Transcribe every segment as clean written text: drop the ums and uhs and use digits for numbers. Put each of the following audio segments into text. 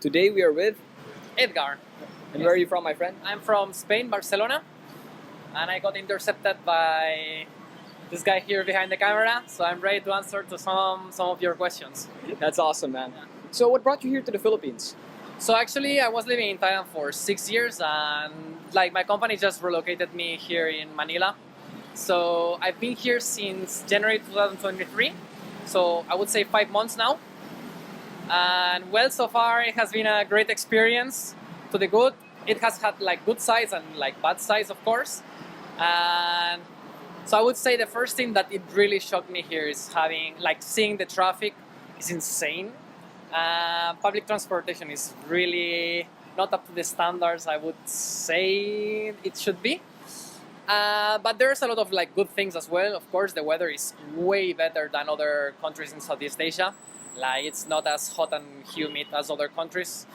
Today we are with, Edgar. and where are you from, my friend? I'm from Spain, Barcelona, and I got intercepted by this guy here behind the camera, so I'm ready to answer to some of your questions. That's awesome, man. Yeah. So what brought you here to the Philippines? So actually, I was living in Thailand for 6 years, and like my company just relocated me here in Manila. So I've been here since January 2023. So I would say 5 months now. And well, so far it has been a great experience to the good. It has had like good sides and like bad sides, of course. And so I would say the first thing that it really shocked me here is seeing the traffic is insane. Public transportation is really not up to the standards I would say it should be. But there's a lot of like good things as well. Of course, the weather is way better than other countries in Southeast Asia. Like it's not as hot and humid as other countries.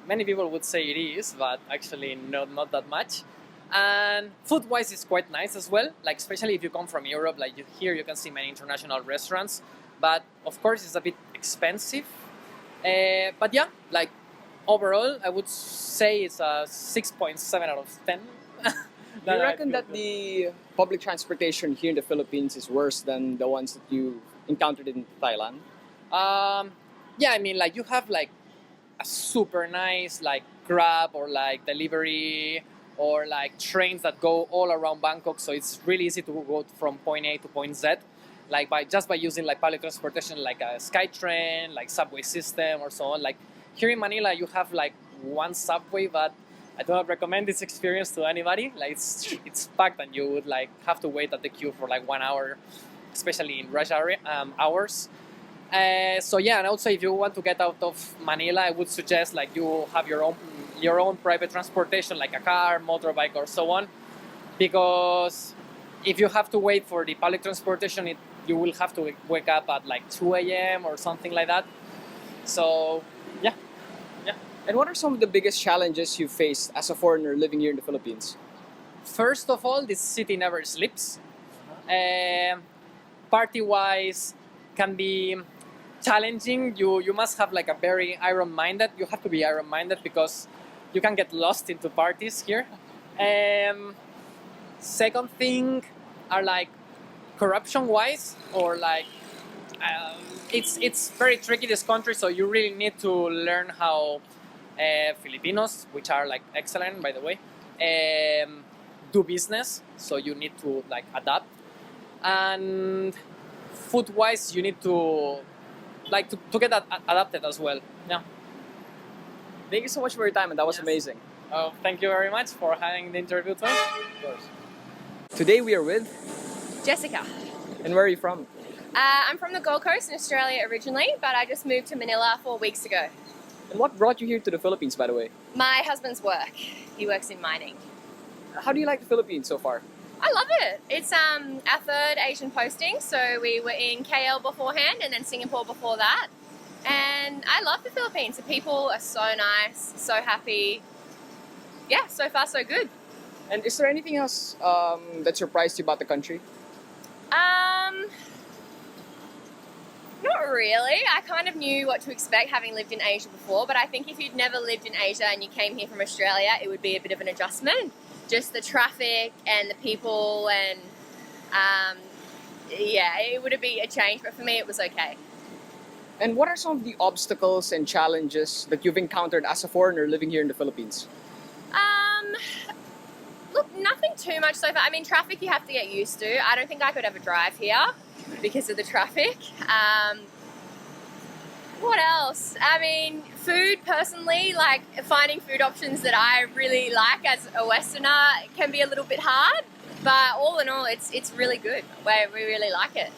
Many people would say it is, but actually not that much. And food-wise, it's quite nice as well. Like especially if you come from Europe, like here you can see many international restaurants. But of course, it's a bit expensive. But yeah, like overall, I would say it's a 6.7 out of 10. Do you reckon that the public transportation here in the Philippines is worse than the ones that you encountered in Thailand? Yeah, I mean, like you have like a super nice like Grab or like delivery or like trains that go all around Bangkok, so it's really easy to go from point A to point Z, like by using like public transportation, like a SkyTrain, like subway system or so on. Like here in Manila, you have like one subway, but I do not recommend this experience to anybody. Like it's packed, and you would like have to wait at the queue for like 1 hour, especially in rush hours. So yeah, and I would say if you want to get out of Manila, I would suggest like you have your own private transportation, like a car, motorbike, or so on. Because if you have to wait for the public transportation, you will have to wake up at like 2 a.m. or something like that. So yeah. And what are some of the biggest challenges you faced as a foreigner living here in the Philippines? First of all, this city never sleeps. Party-wise, can be challenging. You must have like a very iron-minded. You have to be iron-minded because you can get lost into parties here. Second thing are like corruption-wise, or like it's very tricky, this country. So you really need to learn how Filipinos, which are like excellent by the way, do business. So you need to like adapt. And food-wise, you need to like to get adapted as well. Yeah. Thank you so much for your time, and that was Yes. amazing. Thank you very much for having the interview too. Of course. Today we are with, Jessica. and where are you from? I'm from the Gold Coast in Australia originally, but I just moved to Manila 4 weeks ago. And what brought you here to the Philippines, by the way? My husband's work. He works in mining. How do you like the Philippines so far? I love it. It's our third Asian posting, so we were in KL beforehand and then Singapore before that. And I love the Philippines. The people are so nice, so happy. Yeah, so far so good. And is there anything else that surprised you about the country? Not really. I kind of knew what to expect having lived in Asia before, but I think if you'd never lived in Asia and you came here from Australia, it would be a bit of an adjustment. Just the traffic and the people and yeah, it would be a change, but for me it was okay. And what are some of the obstacles and challenges that you've encountered as a foreigner living here in the Philippines? Look, nothing too much so far. I mean, traffic you have to get used to. I don't think I could ever drive here because of the traffic. What else? I mean, food personally, like finding food options that I really like as a Westerner can be a little bit hard, but all in all, it's really good. We really like it.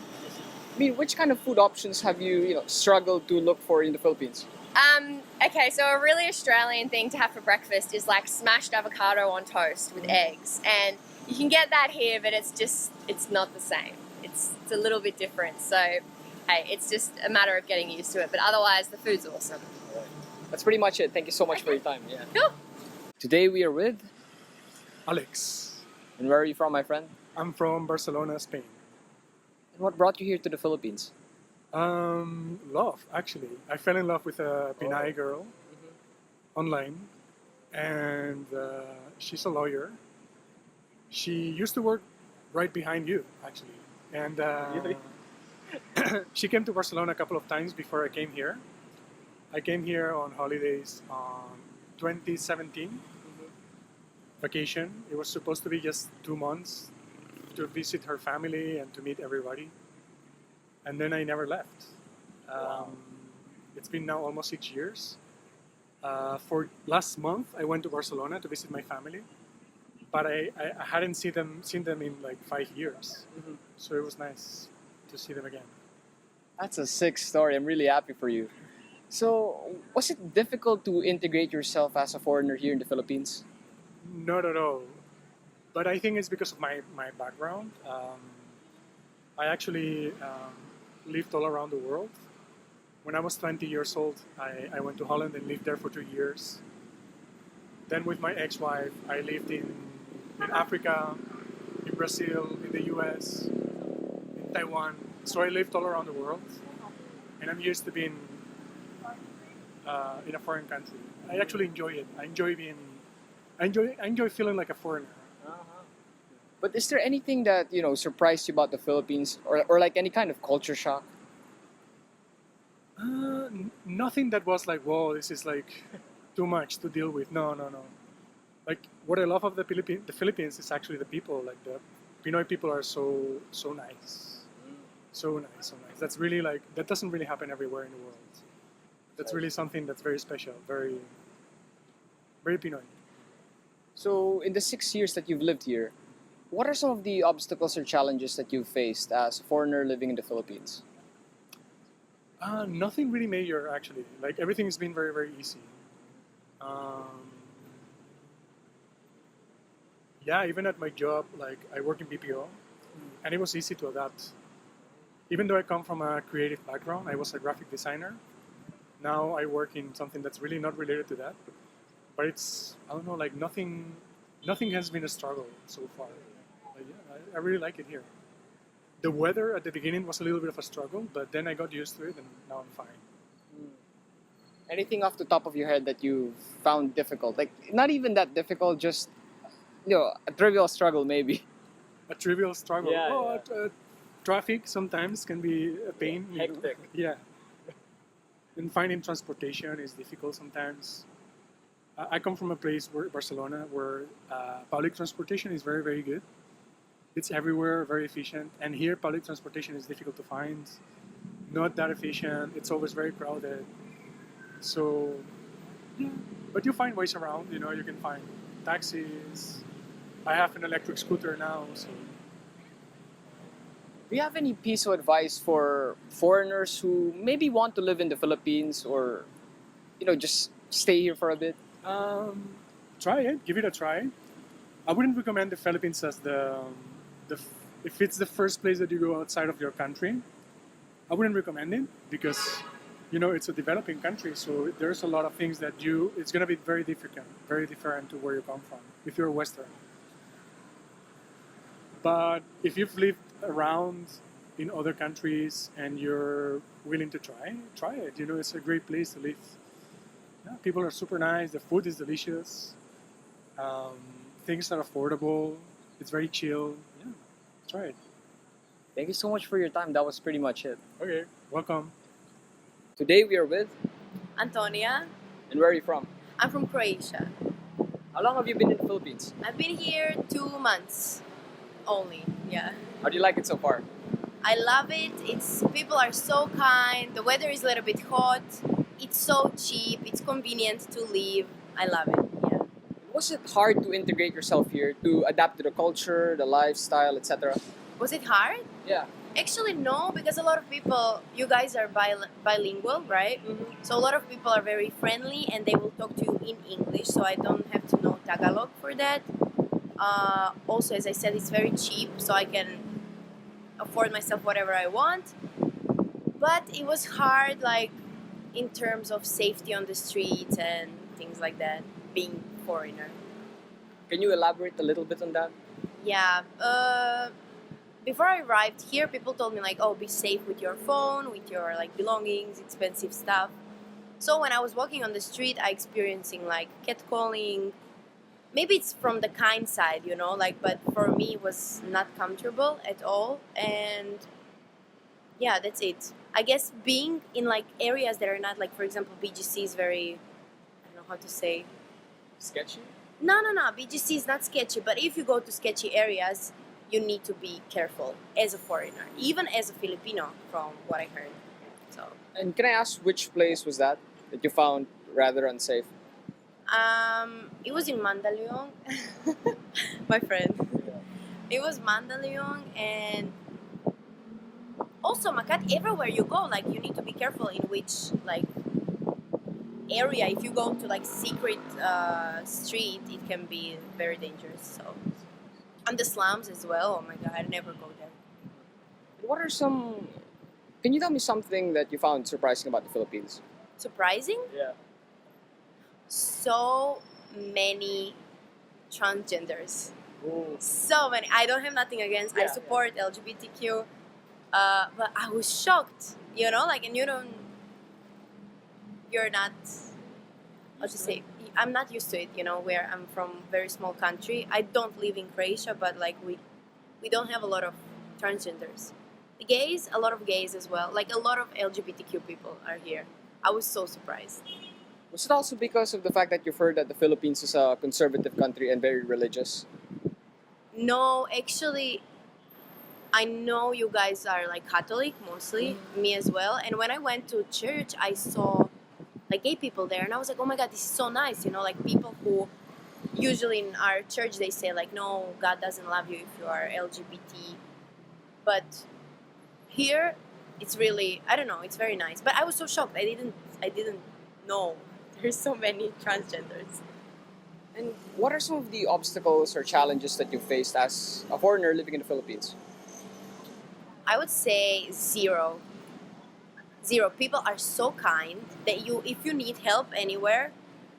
I mean, which kind of food options have you struggled to look for in the Philippines? Okay, so a really Australian thing to have for breakfast is like smashed avocado on toast with eggs, and you can get that here, but it's not the same. It's a little bit different. So, hey, it's just a matter of getting used to it. But otherwise, the food's awesome. That's pretty much it. Thank you so much for your time. Yeah. Cool. Today we are with, Alex. and where are you from, my friend? I'm from Barcelona, Spain. And what brought you here to the Philippines? Love, actually. I fell in love with a Pinay girl, online, and she's a lawyer. She used to work right behind you, actually. And Really? she came to Barcelona a couple of times before I came here. I came here on holidays on 2017 vacation. It was supposed to be just 2 months to visit her family and to meet everybody. And then I never left. Wow. It's been now almost 6 years. For last month, I went to Barcelona to visit my family, but I hadn't seen them in like 5 years. Mhm. So it was nice to see them again. That's a sick story. I'm really happy for you. So, was it difficult to integrate yourself as a foreigner here in the Philippines? Not at all. But I think it's because of my background. I actually lived all around the world. When I was 20 years old, I went to Holland and lived there for 2 years. Then with my ex-wife, I lived in Africa, in Brazil, in the US, in Taiwan. So I lived all around the world. And I'm used to being in a foreign country. I actually enjoy it. I enjoy feeling like a foreigner. But is there anything that surprised you about the Philippines, or like any kind of culture shock? Nothing that was like, whoa, this is like too much to deal with. No, no, no. Like what I love of the Philippines is actually the people. Like the Pinoy people are so nice, so nice, so nice. That's really like that doesn't really happen everywhere in the world. That's really something that's very special, very, very Pinoy. So, in the 6 years that you've lived here, what are some of the obstacles or challenges that you've faced as a foreigner living in the Philippines? Nothing really major actually. Like everything has been very, very easy. Yeah, even at my job, like I work in BPO, and it was easy to adapt. Even though I come from a creative background, I was a graphic designer. Now I work in something that's really not related to that, but it's I don't know, like nothing has been a struggle so far. Like, yeah, I really like it here. The weather at the beginning was a little bit of a struggle, but then I got used to it, and now I'm fine. Anything off the top of your head that you found difficult? Like, not even that difficult, just a trivial struggle maybe. A trivial struggle. Yeah, Oh, yeah. traffic sometimes can be a pain. you know. Hectic. Yeah. And finding transportation is difficult sometimes. I come from a place Barcelona, where public transportation is very, very good. It's everywhere, very efficient. And here, public transportation is difficult to find. Not that efficient. It's always very crowded. So, yeah. But you find ways around. You know, you can find taxis. I have an electric scooter now, so. Do you have any piece of advice for foreigners who maybe want to live in the Philippines, or just stay here for a bit? Try it. Give it a try. I wouldn't recommend the Philippines as if it's the first place that you go outside of your country. I wouldn't recommend it because it's a developing country, so there's a lot of things that it's gonna be very different to where you come from if you're Western. But if you've lived around in other countries and you're willing to try it. It's a great place to live. Yeah, people are super nice. The food is delicious. Things are affordable. It's very chill. Yeah, try it. Thank you so much for your time. That was pretty much it. Okay, welcome. Today we are with, Antonia. and where are you from? I'm from Croatia. How long have you been in the Philippines? I've been here 2 months only. Yeah. How do you like it so far? I love it. People are so kind. The weather is a little bit hot. It's so cheap. It's convenient to live. I love it. Yeah. Was it hard to integrate yourself here, to adapt to the culture, the lifestyle, etc.? Was it hard? Yeah. Actually, no, because a lot of people, you guys are bilingual, right? So a lot of people are very friendly and they will talk to you in English, so I don't have to know Tagalog for that. Also, as I said, it's very cheap, so I can afford myself whatever I want. But it was hard, like, in terms of safety on the streets and things like that, being foreigner. Can you elaborate a little bit on that? Yeah. Before I arrived here, people told me like, "Oh, be safe with your phone, with your like belongings, expensive stuff." So when I was walking on the street, I experiencing like catcalling. Maybe it's from the kind side, you know, like, but for me it was not comfortable at all. And yeah, that's it. I guess being in like areas that are not like, for example, BGC is very, I don't know how to say. Sketchy? No. BGC is not sketchy, but if you go to sketchy areas, you need to be careful as a foreigner, even as a Filipino, from what I heard. So, And can I ask which place was that you found rather unsafe? it was in Mandaluyong, my friend. It was Mandaluyong, and also Makati. Everywhere you go, like you need to be careful in which like area. If you go to like secret street, it can be very dangerous. So, and the slums as well. Oh my god, I'd never go there. What are some? Can you tell me something that you found surprising about the Philippines? Surprising? Yeah. So many transgenders. Ooh. So many. I don't have nothing against. I Yeah, support LGBTQ, but I was shocked. You know, like, and you're not. How to say? I'm not used to it. You know, where I'm from, very small country. I don't live in Croatia, but like we don't have a lot of transgenders. The gays, a lot of gays as well. Like a lot of LGBTQ people are here. I was so surprised. Was it also because of the fact that you've heard that the Philippines is a conservative country and very religious? No, actually, I know you guys are like Catholic mostly, me as well. And when I went to church, I saw like gay people there, and I was like, oh my god, this is so nice. You know, like people who usually in our church they say like, no, God doesn't love you if you are LGBT, but here it's really, I don't know, it's very nice. But I was so shocked. I didn't know there's so many transgenders. And what are some of the obstacles or challenges that you faced as a foreigner living in the Philippines? I would say zero. Zero. People are so kind that you, if you need help anywhere,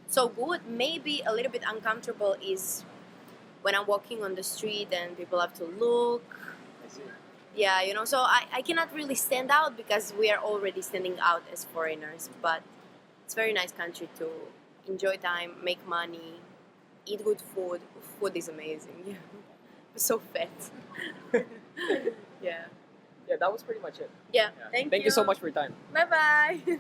so good. Maybe a little bit uncomfortable is when I'm walking on the street and people have to look. I see. Yeah, you know, so I cannot really stand out because we are already standing out as foreigners. But it's a very nice country to enjoy time, make money, eat good food. Food is amazing. Yeah. I'm so fat. yeah. Yeah, that was pretty much it. Yeah. Yeah. Thank you. Thank you so much for your time. Bye bye.